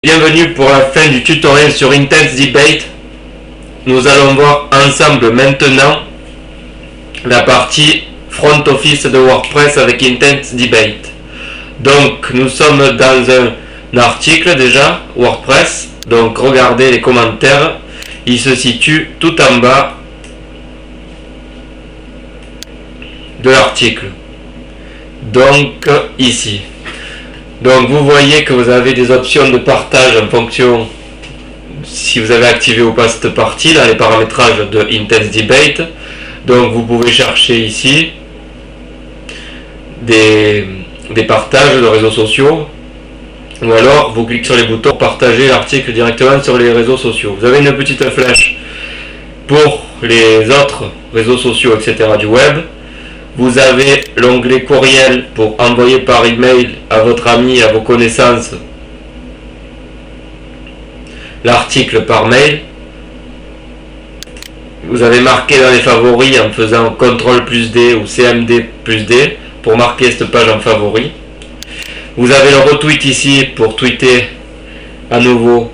Bienvenue pour la fin du tutoriel sur Intense Debate. Nous allons voir ensemble maintenant la partie front office de WordPress avec Intense Debate. Donc nous sommes dans un article déjà WordPress. Donc regardez les commentaires, il se situe tout en bas de l'article. Donc ici. Donc vous voyez que vous avez des options de partage en fonction si vous avez activé ou pas cette partie dans les paramétrages de Intense Debate. Donc vous pouvez chercher ici des partages de réseaux sociaux, ou alors vous cliquez sur les boutons pour partager l'article directement sur les réseaux sociaux. Vous avez une petite flèche pour les autres réseaux sociaux, etc. du web. Vous avez l'onglet courriel pour envoyer par email à votre ami, à vos connaissances, l'article par mail. Vous avez marqué dans les favoris en faisant CTRL+D ou CMD+D pour marquer cette page en favoris. Vous avez le retweet ici pour tweeter à nouveau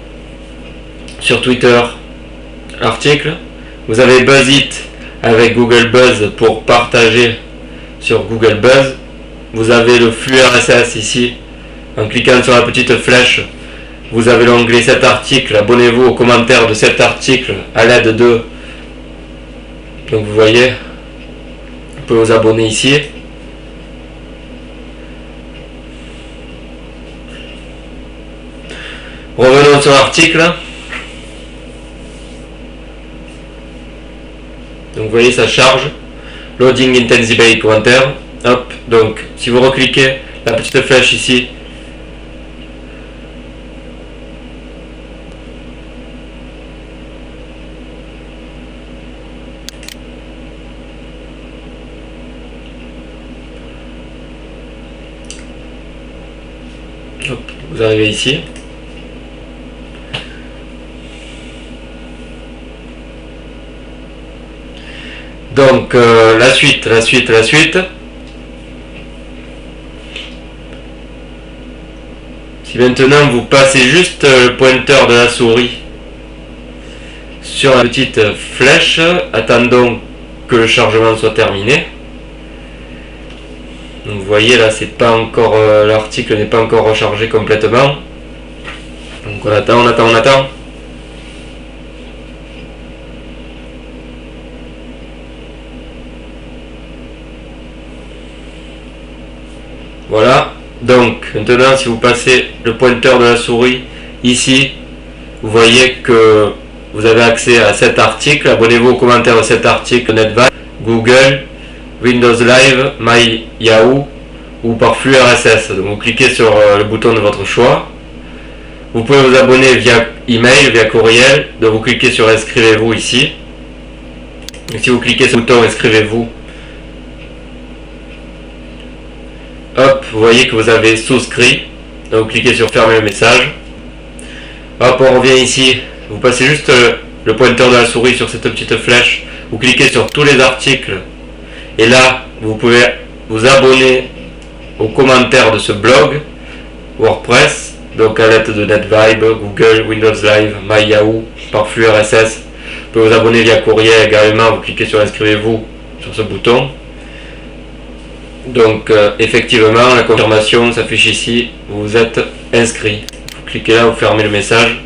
sur Twitter l'article. Vous avez BuzzIt avec Google Buzz pour partager sur Google Buzz. Vous avez le flux RSS ici. En cliquant sur la petite flèche, vous avez l'onglet cet article. Abonnez-vous aux commentaires de cet article à l'aide de. Donc vous voyez, vous pouvez vous abonner ici. Revenons sur l'article. Donc vous voyez, ça charge. Loading Intense Debate pointer. Hop. Donc si vous recliquez la petite flèche ici, hop, vous arrivez ici. Donc la suite. Si maintenant vous passez juste le pointeur de la souris sur la petite flèche, attendons que le chargement soit terminé. Donc vous voyez là, c'est pas encore l'article n'est pas encore rechargé complètement. Donc on attend. Voilà, donc maintenant si vous passez le pointeur de la souris ici, vous voyez que vous avez accès à cet article. Abonnez-vous aux commentaires de cet article NetVibe, Google, Windows Live, My Yahoo ou par flux RSS. Donc vous cliquez sur le bouton de votre choix. Vous pouvez vous abonner via email, via courriel. Donc vous cliquez sur inscrivez-vous ici. Et si vous cliquez sur le bouton inscrivez-vous, hop, vous voyez que vous avez souscrit. Donc vous cliquez sur fermer le message. Hop, on revient ici. Vous passez juste le pointeur de la souris sur cette petite flèche. Vous cliquez sur tous les articles. Et là, vous pouvez vous abonner aux commentaires de ce blog WordPress. Donc à l'aide de NetVibe, Google, Windows Live, My Yahoo, par flux RSS. Vous pouvez vous abonner via courriel également. Vous cliquez sur inscrivez-vous sur ce bouton. Donc effectivement, la confirmation s'affiche ici, vous êtes inscrit. Vous cliquez là, vous fermez le message.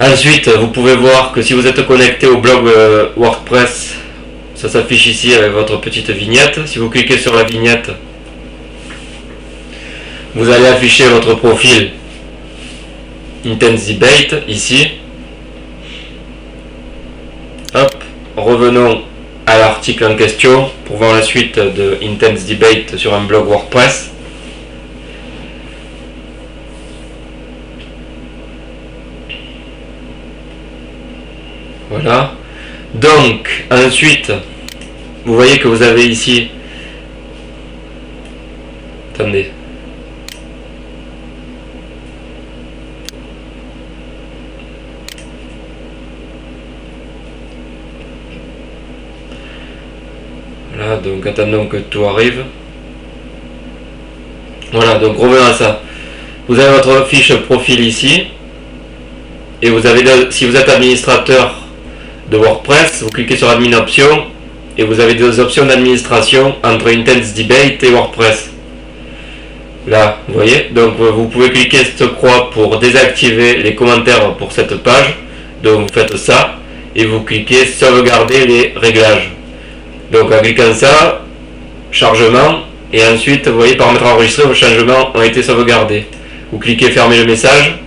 Ensuite, vous pouvez voir que si vous êtes connecté au blog WordPress, ça s'affiche ici avec votre petite vignette. Si vous cliquez sur la vignette, vous allez afficher votre profil Intense Debate ici. Hop, revenons à l'article en question pour voir la suite de Intense Debate sur un blog WordPress. Voilà. Donc ensuite, vous voyez que vous avez ici, attendez, voilà, donc attendons que tout arrive. Voilà, donc revenons à ça. Vous avez votre fiche profil ici. Et vous avez, si vous êtes administrateur de WordPress, vous cliquez sur Admin Options et vous avez des options d'administration entre Intense Debate et WordPress. Là, vous voyez, donc vous pouvez cliquer cette croix pour désactiver les commentaires pour cette page. Donc vous faites ça et vous cliquez sauvegarder les réglages. Donc en cliquant ça, chargement, et ensuite vous voyez paramètres enregistrés, vos changements ont été sauvegardés. Vous cliquez fermer le message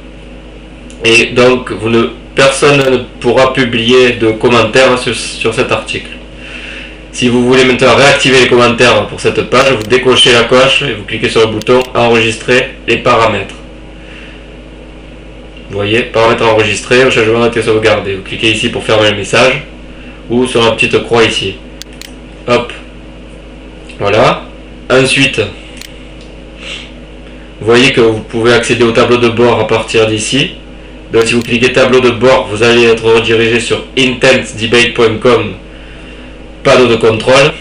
et donc personne ne pourra publier de commentaires sur cet article. Si vous voulez maintenant réactiver les commentaires pour cette page, vous décochez la coche et vous cliquez sur le bouton enregistrer les paramètres. Vous voyez, paramètres enregistrés, le changement a été sauvegardé. Vous cliquez ici pour fermer le message ou sur la petite croix ici. Hop. Voilà. Ensuite, vous voyez que vous pouvez accéder au tableau de bord à partir d'ici. Donc si vous cliquez tableau de bord, vous allez être redirigé sur intensedebate.com, panneau de contrôle.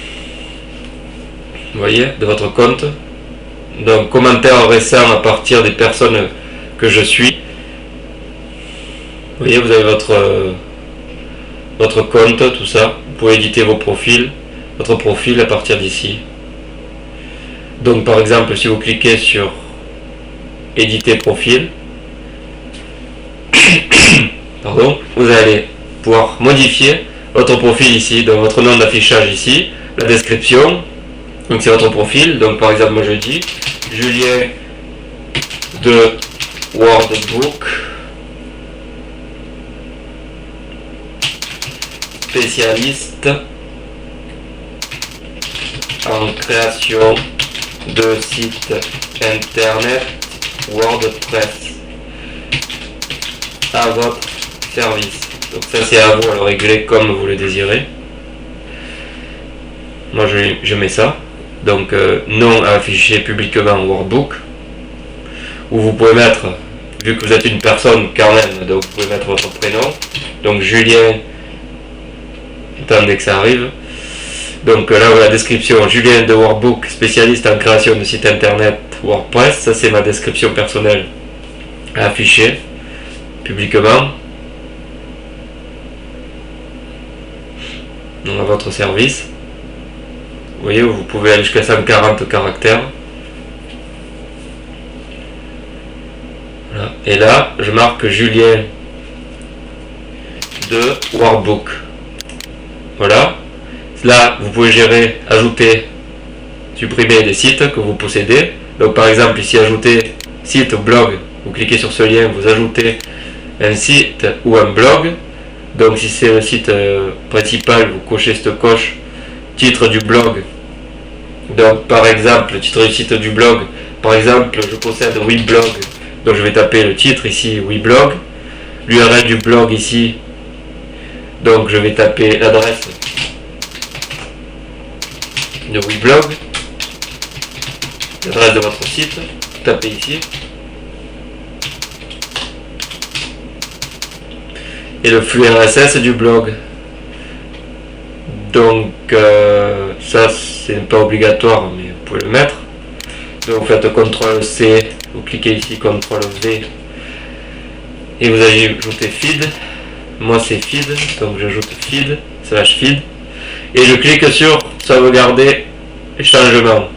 Vous voyez, de votre compte. Donc commentaires récents à partir des personnes que je suis. Vous voyez, vous avez votre compte, tout ça. Vous pouvez éditer vos profils, votre profil à partir d'ici. Donc par exemple, si vous cliquez sur éditer profil, pardon, vous allez pouvoir modifier votre profil ici, donc votre nom d'affichage ici, la description, donc c'est votre profil, donc par exemple moi je dis Julien de Wordbook, spécialiste en création de sites internet WordPress, à votre service. Donc ça c'est à vous à le régler comme vous le désirez. Moi je mets ça. Donc nom à afficher publiquement Wordbook. Ou vous pouvez mettre, vu que vous êtes une personne quand même, donc vous pouvez mettre votre prénom. Donc Julien, attendez que ça arrive. Donc là la description, Julien de Wordbook, spécialiste en création de sites internet WordPress. Ça c'est ma description personnelle à afficher publiquement. Donc à votre service. Vous voyez, vous pouvez aller jusqu'à 140 caractères. Voilà. Et là, je marque Julien de Wordbook. Voilà. Là, vous pouvez gérer, ajouter, supprimer des sites que vous possédez. Donc par exemple, ici, ajouter site ou blog. Vous cliquez sur ce lien, vous ajoutez un site ou un blog. Donc si c'est le site principal, vous cochez cette coche titre du blog. Donc par exemple, le titre du site du blog, par exemple, je possède Weblog. Donc je vais taper le titre ici, Weblog. L'URL du blog ici. Donc je vais taper l'adresse de Weblog. L'adresse de votre site. Tapez ici. Et le flux RSS du blog. Donc ça c'est pas obligatoire mais vous pouvez le mettre. Donc vous faites CTRL C, vous cliquez ici CTRL V et vous allez ajouter feed. Moi c'est feed, donc j'ajoute feed, /feed et je clique sur sauvegarder changement.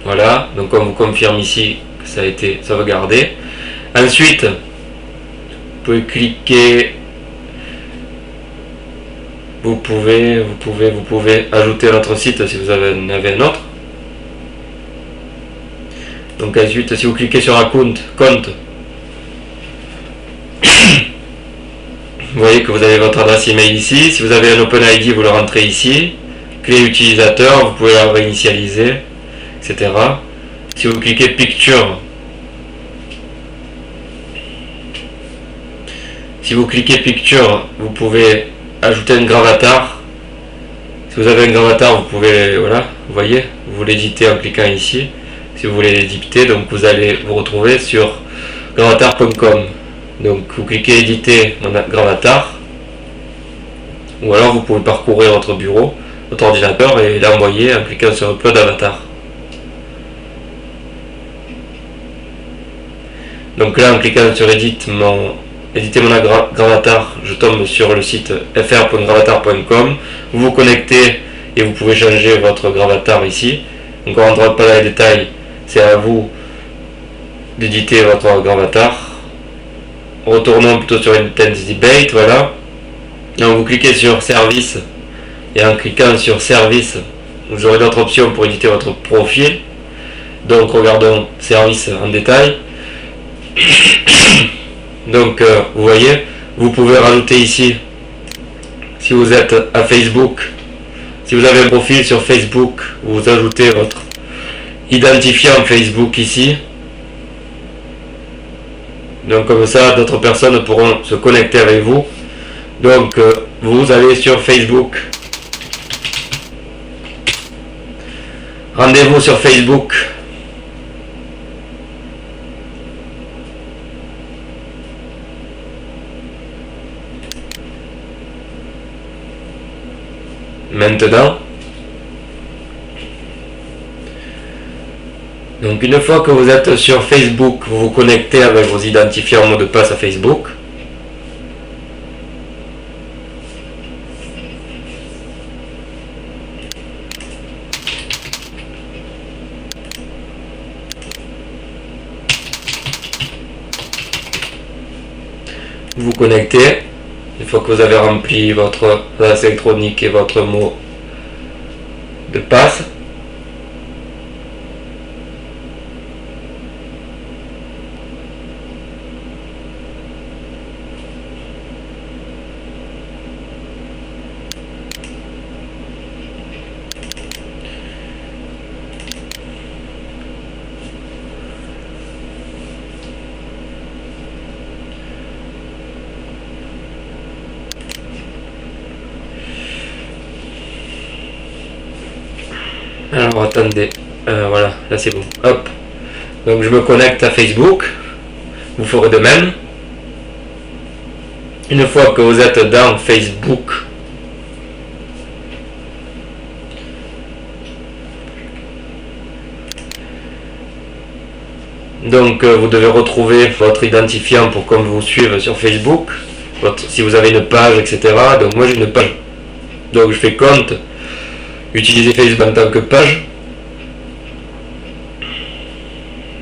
Voilà, donc on vous confirme ici que ça a été sauvegardé. Ensuite, vous pouvez cliquer, vous pouvez ajouter notre site si vous en avez un autre. Donc ensuite, si vous cliquez sur compte, vous voyez que vous avez votre adresse email ici. Si vous avez un OpenID, vous le rentrez ici. Clé utilisateur, vous pouvez la réinitialiser, etc. Si vous cliquez Picture, vous pouvez ajouter un gravatar. Si vous avez un gravatar, vous pouvez, voilà, vous voyez, vous l'éditez en cliquant ici. Si vous voulez l'éditer, donc vous allez vous retrouver sur gravatar.com. Donc vous cliquez éditer mon gravatar, ou alors vous pouvez parcourir votre bureau, votre ordinateur et l'envoyer en cliquant sur upload avatar. Donc là, en cliquant sur éditer mon gravatar, je tombe sur le site fr.gravatar.com. Vous vous connectez et vous pouvez changer votre gravatar ici. Donc on ne rentre pas dans les détails, c'est à vous d'éditer votre gravatar. Retournons plutôt sur Intense Debate, voilà. Donc vous cliquez sur service et en cliquant sur service, vous aurez d'autres options pour éditer votre profil. Donc regardons service en détail. Donc vous voyez, vous pouvez rajouter ici, si vous êtes à Facebook, si vous avez un profil sur Facebook, vous ajoutez votre identifiant Facebook ici. Donc comme ça, d'autres personnes pourront se connecter avec vous. Donc vous allez sur Facebook. Rendez-vous sur Facebook. Maintenant. Donc une fois que vous êtes sur Facebook, vous vous connectez avec vos identifiants mot de passe à Facebook. Vous vous connectez. Une fois que vous avez rempli votre adresse électronique et votre mot de passe, alors attendez, voilà, là c'est bon, hop, donc je me connecte à Facebook, vous ferez de même. Une fois que vous êtes dans Facebook, donc vous devez retrouver votre identifiant pour qu'on vous suive sur Facebook, si vous avez une page, etc. Donc moi j'ai une page, donc je fais compte, utiliser Facebook en tant que page.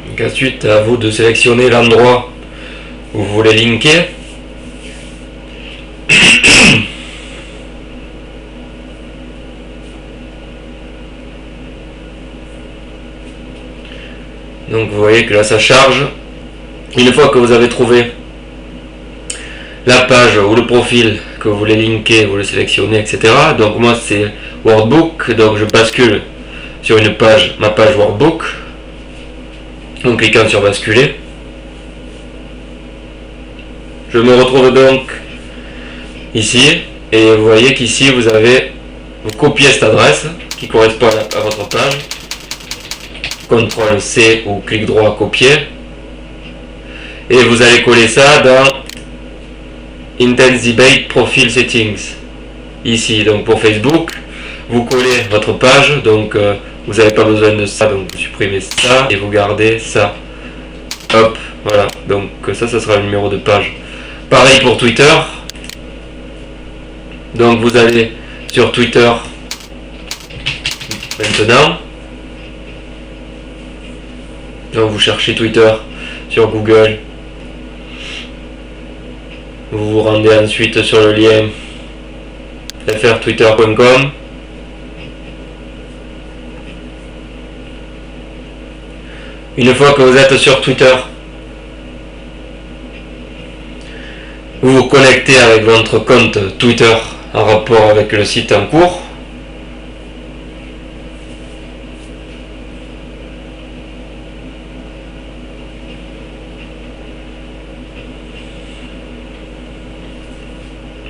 Donc ensuite à vous de sélectionner l'endroit où vous voulez linker. Donc vous voyez que là ça charge. Une fois que vous avez trouvé la page ou le profil que vous voulez linker, vous le sélectionnez, etc. Donc moi c'est Workbook, donc je bascule sur une page, ma page Workbook, en cliquant sur basculer. Je me retrouve donc ici, et vous voyez qu'ici vous copiez cette adresse qui correspond à votre page. CTRL C ou clic droit copier, et vous allez coller ça dans Intense Debate Profile Settings ici. Donc pour Facebook, vous collez votre page, donc vous n'avez pas besoin de ça, donc vous supprimez ça et vous gardez ça. Hop, voilà, donc ça sera le numéro de page. Pareil pour Twitter, donc vous allez sur Twitter maintenant. Donc vous cherchez Twitter sur Google, vous vous rendez ensuite sur le lien frtwitter.com. Une fois que vous êtes sur Twitter, vous vous connectez avec votre compte Twitter en rapport avec le site en cours.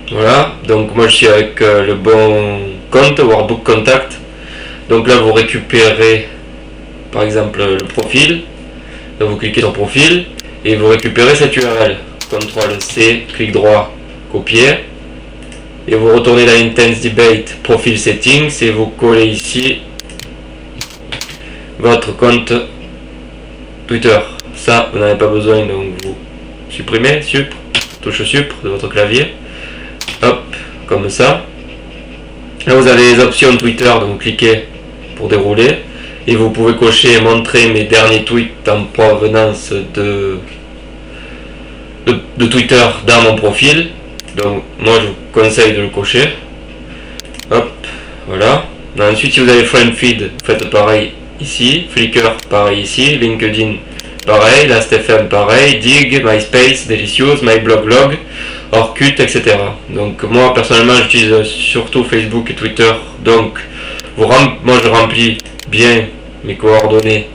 Voilà, donc moi je suis avec le bon compte, Workbook Contact. Donc là vous récupérez par exemple le profil, donc vous cliquez sur profil et vous récupérez cette URL. CTRL C, clic droit, copier, et vous retournez dans Intense Debate Profile Settings et vous collez ici votre compte Twitter. Ça, vous n'en avez pas besoin, donc vous supprimez, touche sup de votre clavier. Hop, comme ça. Là, vous avez les options Twitter, donc vous cliquez pour dérouler. Et vous pouvez cocher montrer mes derniers tweets en provenance de Twitter dans mon profil. Donc moi je vous conseille de le cocher. Hop, voilà. Ensuite, si vous avez FriendFeed, faites pareil ici. Flickr, pareil ici. LinkedIn, pareil. Last.fm, pareil. Dig, MySpace, Delicious, MyBlogLog, Orkut, etc. Donc moi personnellement j'utilise surtout Facebook et Twitter. Donc moi je remplis bien mes coordonnées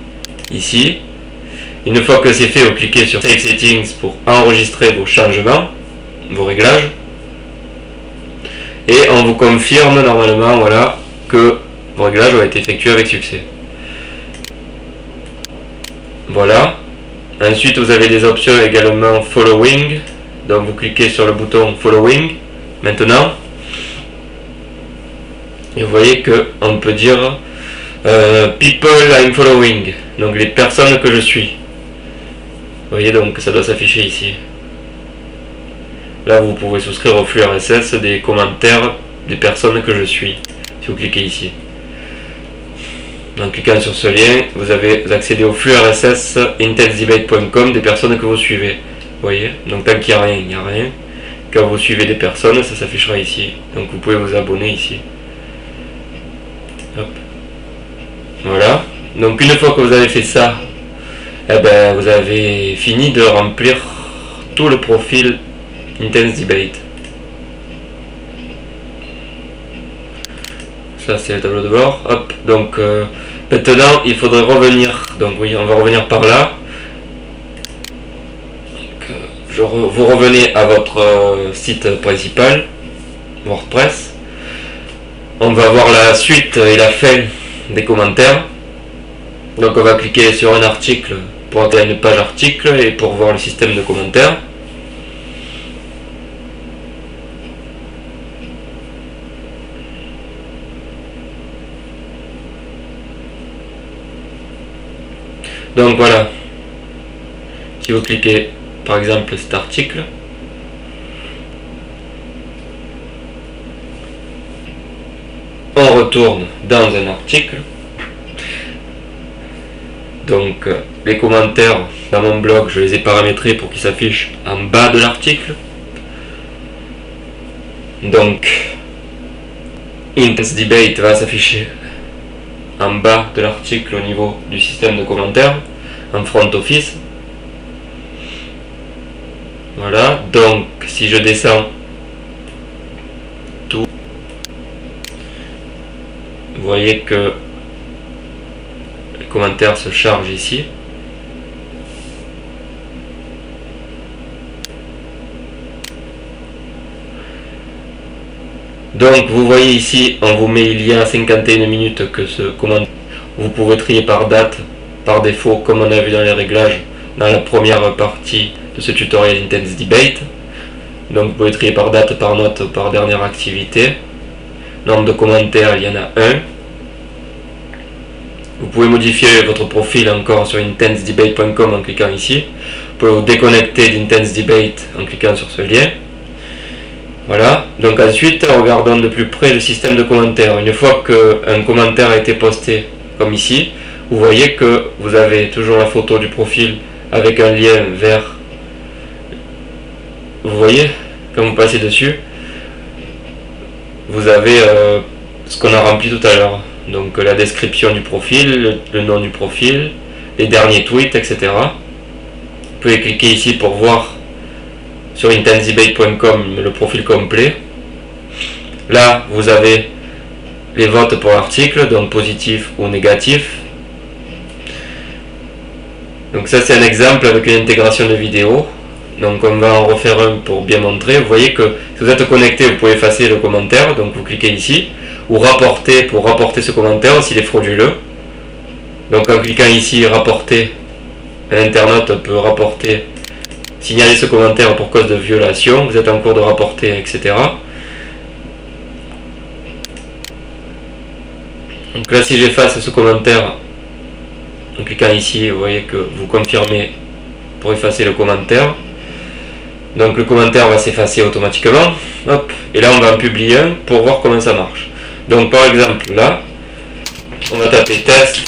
ici. Une fois que c'est fait, vous cliquez sur Save Settings pour enregistrer vos changements, vos réglages. Et on vous confirme normalement, voilà, que vos réglages ont été effectués avec succès. Voilà. Ensuite, vous avez des options également Following. Donc vous cliquez sur le bouton Following. Maintenant. Et vous voyez que on peut dire People I'm following. Donc les personnes que je suis. Vous voyez, donc ça doit s'afficher ici. Là, vous pouvez souscrire au flux RSS des commentaires des personnes que je suis. Si vous cliquez ici. En cliquant sur ce lien, vous accédez au flux RSS intensedebate.com des personnes que vous suivez. Vous voyez, donc tant qu'il n'y a rien, il n'y a rien. Quand vous suivez des personnes, ça s'affichera ici. Donc vous pouvez vous abonner ici. Hop. Voilà. Donc une fois que vous avez fait ça, eh ben, vous avez fini de remplir tout le profil Intense Debate. Ça c'est le tableau de bord. Hop. Donc maintenant il faudrait revenir. Donc oui, on va revenir par là. Vous revenez à votre site principal, WordPress. On va voir la suite et la fin des commentaires. Donc on va cliquer sur un article pour aller à une page article et pour voir le système de commentaires. Donc voilà, si vous cliquez par exemple cet article, on retourne dans un article. Donc les commentaires dans mon blog, je les ai paramétrés pour qu'ils s'affichent en bas de l'article. Donc Intense Debate va s'afficher en bas de l'article au niveau du système de commentaires, en front office. Voilà, donc si je descends tout, vous voyez que les commentaires se chargent ici. Donc vous voyez ici, on vous met il y a 51 minutes que ce commentaire, vous pouvez trier par date, par défaut, comme on a vu dans les réglages, dans la première partie de ce tutoriel Intense Debate. Donc vous pouvez trier par date, par note, par dernière activité. Nombre de commentaires, il y en a un. Vous pouvez modifier votre profil encore sur intensedebate.com en cliquant ici. Vous pouvez vous déconnecter d'Intense Debate en cliquant sur ce lien. Voilà, donc ensuite regardons de plus près le système de commentaires. Une fois qu'un commentaire a été posté comme ici, vous voyez que vous avez toujours la photo du profil avec un lien vers, vous voyez, quand vous passez dessus, vous avez ce qu'on a rempli tout à l'heure. Donc la description du profil, le nom du profil, les derniers tweets, etc. Vous pouvez cliquer ici pour voir sur intensedebate.com le profil complet. Là, vous avez les votes pour l'article, donc positif ou négatif. Donc ça c'est un exemple avec une intégration de vidéo. Donc on va en refaire un pour bien montrer. Vous voyez que si vous êtes connecté, vous pouvez effacer le commentaire. Donc vous cliquez ici, ou rapporter pour rapporter ce commentaire s'il est frauduleux. Donc en cliquant ici, rapporter, un internaute peut rapporter, signaler ce commentaire pour cause de violation, vous êtes en cours de rapporter, etc. Donc là, si j'efface ce commentaire en cliquant ici, vous voyez que vous confirmez pour effacer le commentaire. Donc le commentaire va s'effacer automatiquement. Hop. Et là on va en publier un pour voir comment ça marche. Donc par exemple là, on va taper test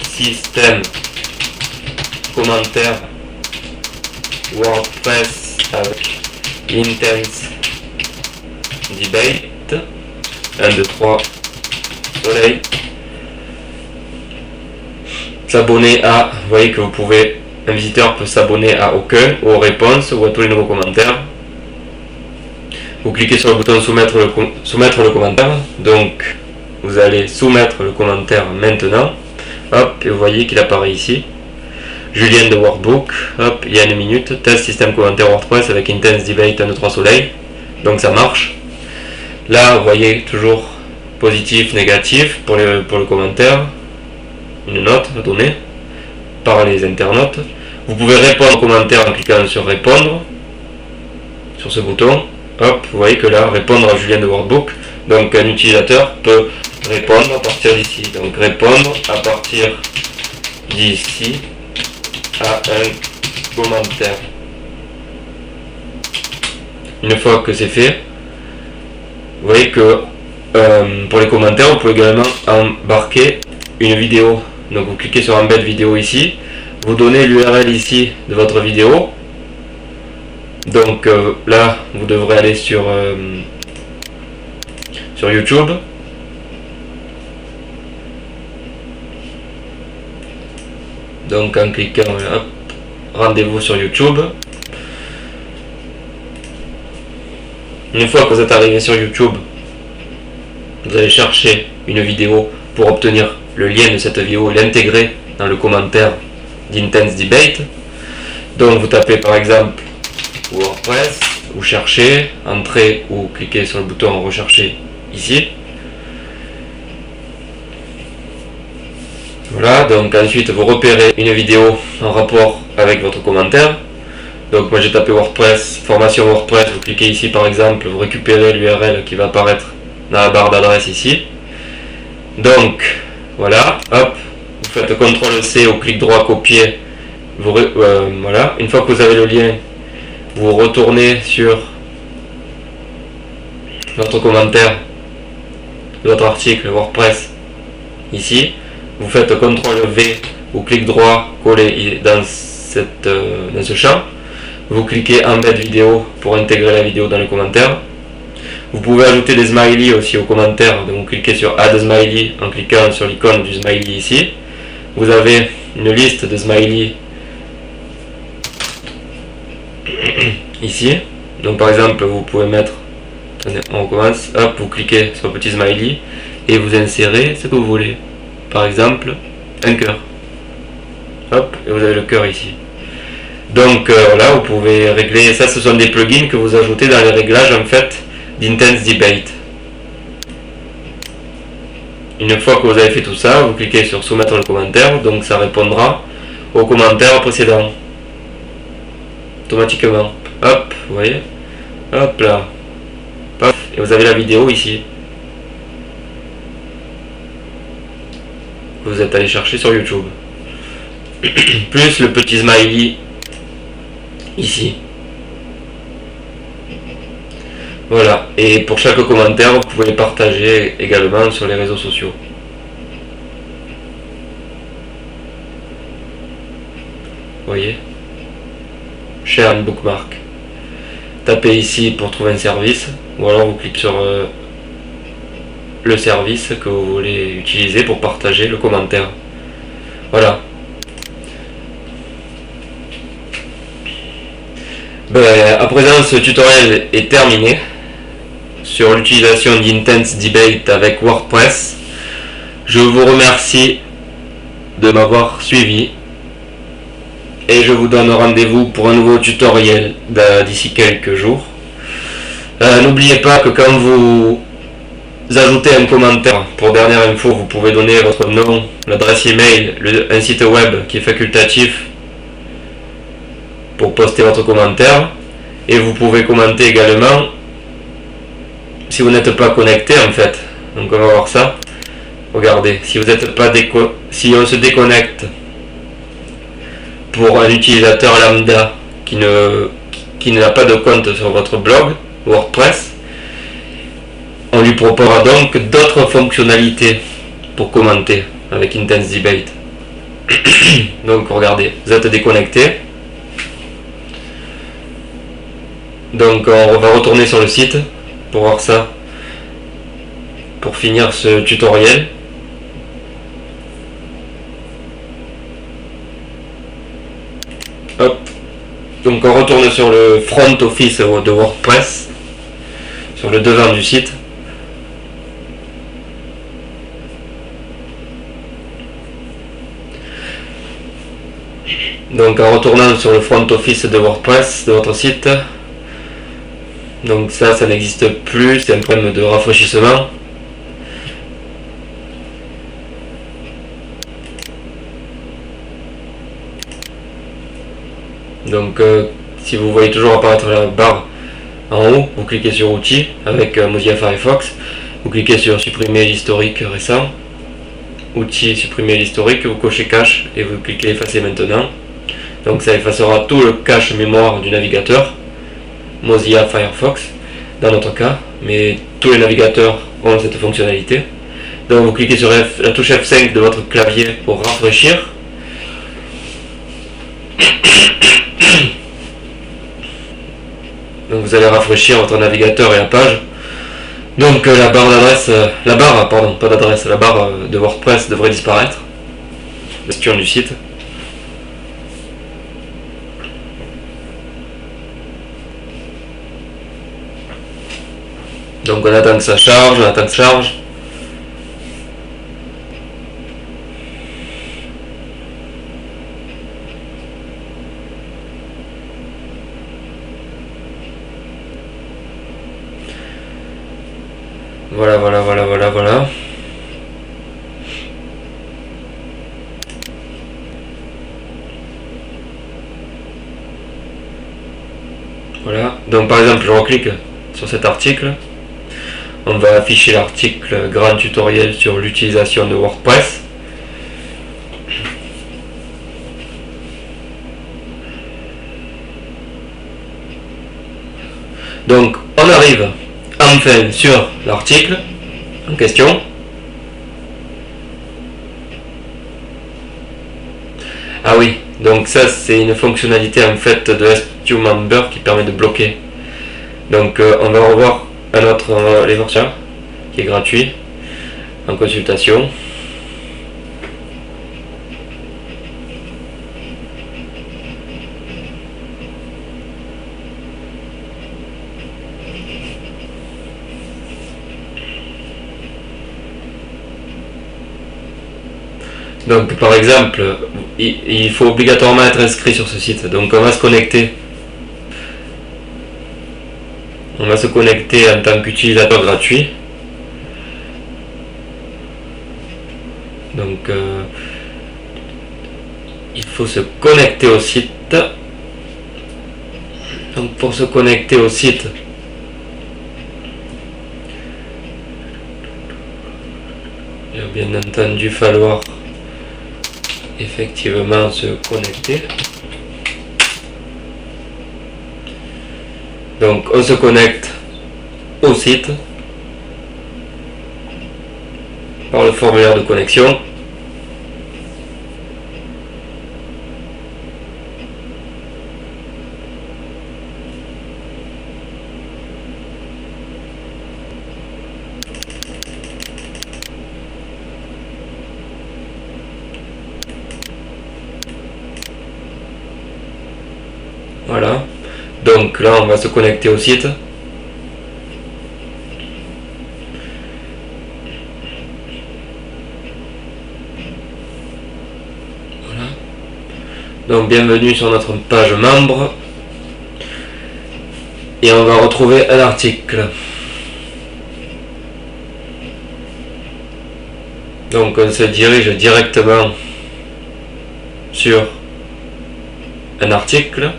système commentaire WordPress avec intense debate 1, 2, 3 soleil. S'abonner à, vous voyez que vous pouvez, un visiteur peut s'abonner à aucun, ou aux réponses, ou à tous les nouveaux commentaires. Vous cliquez sur le bouton soumettre le commentaire, donc vous allez soumettre le commentaire maintenant, hop, et vous voyez qu'il apparaît ici. Julien de Workbook, hop, il y a une minute, test système commentaire WordPress avec intense debate 1, 2, 3 soleil, donc ça marche. Là, vous voyez toujours positif, négatif pour le commentaire. Une note à donner par les internautes. Vous pouvez répondre aux commentaires en cliquant sur répondre sur ce bouton. Hop, vous voyez que là, répondre à Julien de Workbook. Donc un utilisateur peut répondre à partir d'ici. Donc répondre à partir d'ici à un commentaire. Une fois que c'est fait, vous voyez que pour les commentaires, vous pouvez également embarquer une vidéo. Donc vous cliquez sur embed vidéo ici, vous donnez l'URL ici de votre vidéo. Donc là vous devrez aller sur YouTube. Donc en cliquant hop, rendez-vous sur YouTube. Une fois que vous êtes arrivé sur YouTube, vous allez chercher une vidéo pour obtenir le lien de cette vidéo et l'intégrer dans le commentaire d'Intense Debate. Donc vous tapez par exemple WordPress, vous cherchez, entrez ou cliquez sur le bouton rechercher ici. Voilà, donc ensuite vous repérez une vidéo en rapport avec votre commentaire. Donc moi j'ai tapé WordPress, formation WordPress, vous cliquez ici par exemple, vous récupérez l'URL qui va apparaître dans la barre d'adresse ici. Donc voilà, hop, vous faites CTRL-C au clic droit copier, voilà, une fois que vous avez le lien, vous retournez sur votre commentaire de votre article WordPress ici, vous faites CTRL-V ou clic droit coller dans ce champ, vous cliquez embed vidéo pour intégrer la vidéo dans le commentaire. Vous pouvez ajouter des smileys aussi aux commentaires, donc vous cliquez sur Add Smiley en cliquant sur l'icône du smiley ici. Vous avez une liste de smileys ici. Donc par exemple, vous pouvez mettre, on recommence, hop, vous cliquez sur le petit smiley et vous insérez ce que vous voulez. Par exemple, un cœur. Hop, et vous avez le cœur ici. Donc là, vous pouvez régler, ça ce sont des plugins que vous ajoutez dans les réglages en fait d'Intense Debate. Une fois que vous avez fait tout ça, vous cliquez sur soumettre le commentaire, donc ça répondra au commentaire précédent automatiquement. Hop, vous voyez, hop là, hop, et vous avez la vidéo ici. Vous êtes allé chercher sur YouTube. Plus le petit smiley ici. Voilà, et pour chaque commentaire, vous pouvez le partager également sur les réseaux sociaux. Vous voyez, share and bookmark. Tapez ici pour trouver un service, ou alors vous cliquez sur le service que vous voulez utiliser pour partager le commentaire. Voilà. À présent, ce tutoriel est terminé sur l'utilisation d'Intense Debate avec WordPress. Je vous remercie de m'avoir suivi et je vous donne rendez-vous pour un nouveau tutoriel d'ici quelques jours. N'oubliez pas que quand vous ajoutez un commentaire, pour dernière info, vous pouvez donner votre nom, l'adresse email, un site web qui est facultatif pour poster votre commentaire, et vous pouvez commenter également si vous n'êtes pas connecté en fait. Donc on va voir ça. Regardez, si vous n'êtes pas si on se déconnecte pour un utilisateur lambda qui n'a pas de compte sur votre blog WordPress, on lui proposera donc d'autres fonctionnalités pour commenter avec Intense Debate. Donc regardez, vous êtes déconnecté. Donc on va retourner sur le site pour voir ça, pour finir ce tutoriel. Hop. Donc on retourne sur le front office de WordPress, sur le devant du site. Donc en retournant sur le front office de WordPress de votre site, donc ça n'existe plus, c'est un problème de rafraîchissement. Donc si vous voyez toujours apparaître la barre en haut, vous cliquez sur outils avec Mozilla Firefox, vous cliquez sur supprimer l'historique récent, outils, supprimer l'historique, vous cochez cache et vous cliquez effacer maintenant. Donc ça effacera tout le cache mémoire du navigateur Mozilla Firefox dans notre cas, mais tous les navigateurs ont cette fonctionnalité. Donc vous cliquez sur la touche F5 de votre clavier pour rafraîchir. Donc vous allez rafraîchir votre navigateur et la page. Donc la barre de WordPress devrait disparaître. Gestion du site. Donc on attend que ça charge, Voilà. Voilà. Donc par exemple, je reclique sur cet article. On va afficher l'article grand tutoriel sur l'utilisation de WordPress. Donc on arrive enfin sur l'article en question. Ah oui, donc ça c'est une fonctionnalité en fait de S2Member qui permet de bloquer. Donc on va revoir un autre les versions qui est gratuit en consultation. Donc par exemple, il faut obligatoirement être inscrit sur ce site. Donc on va se connecter. On va se connecter en tant qu'utilisateur gratuit. Donc il faut se connecter au site. Donc pour se connecter au site, il va bien entendu falloir effectivement se connecter. Donc on se connecte au site par le formulaire de connexion. Voilà. Donc là on va se connecter au site. Voilà. Donc bienvenue sur notre page membre. Et on va retrouver un article. Donc on se dirige directement sur un article.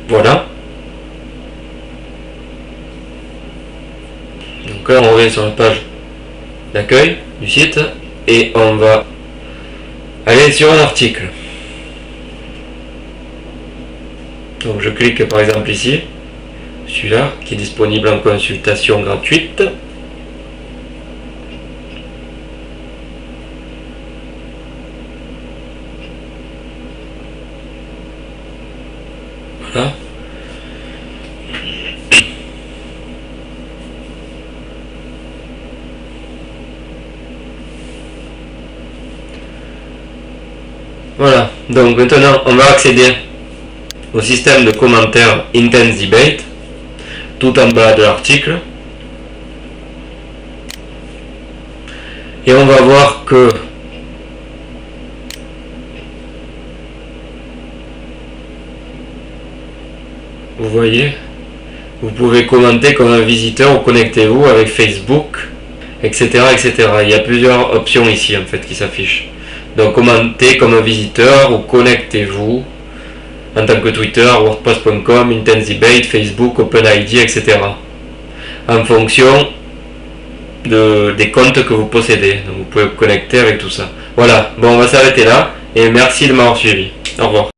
Voilà. Donc là on revient sur la page d'accueil du site et on va aller sur un article. Donc je clique par exemple ici, celui-là qui est disponible en consultation gratuite. Voilà. Voilà, donc maintenant on va accéder au système de commentaires Intense Debate, tout en bas de l'article. Et on va voir que vous voyez, vous pouvez commenter comme un visiteur ou connectez-vous avec Facebook, etc., etc. Il y a plusieurs options ici en fait qui s'affichent. Donc commentez comme un visiteur ou connectez-vous en tant que Twitter, WordPress.com, Intense Debate, Facebook, OpenID, etc. En fonction des comptes que vous possédez. Donc vous pouvez vous connecter avec tout ça. Voilà, bon on va s'arrêter là et merci de m'avoir suivi. Au revoir.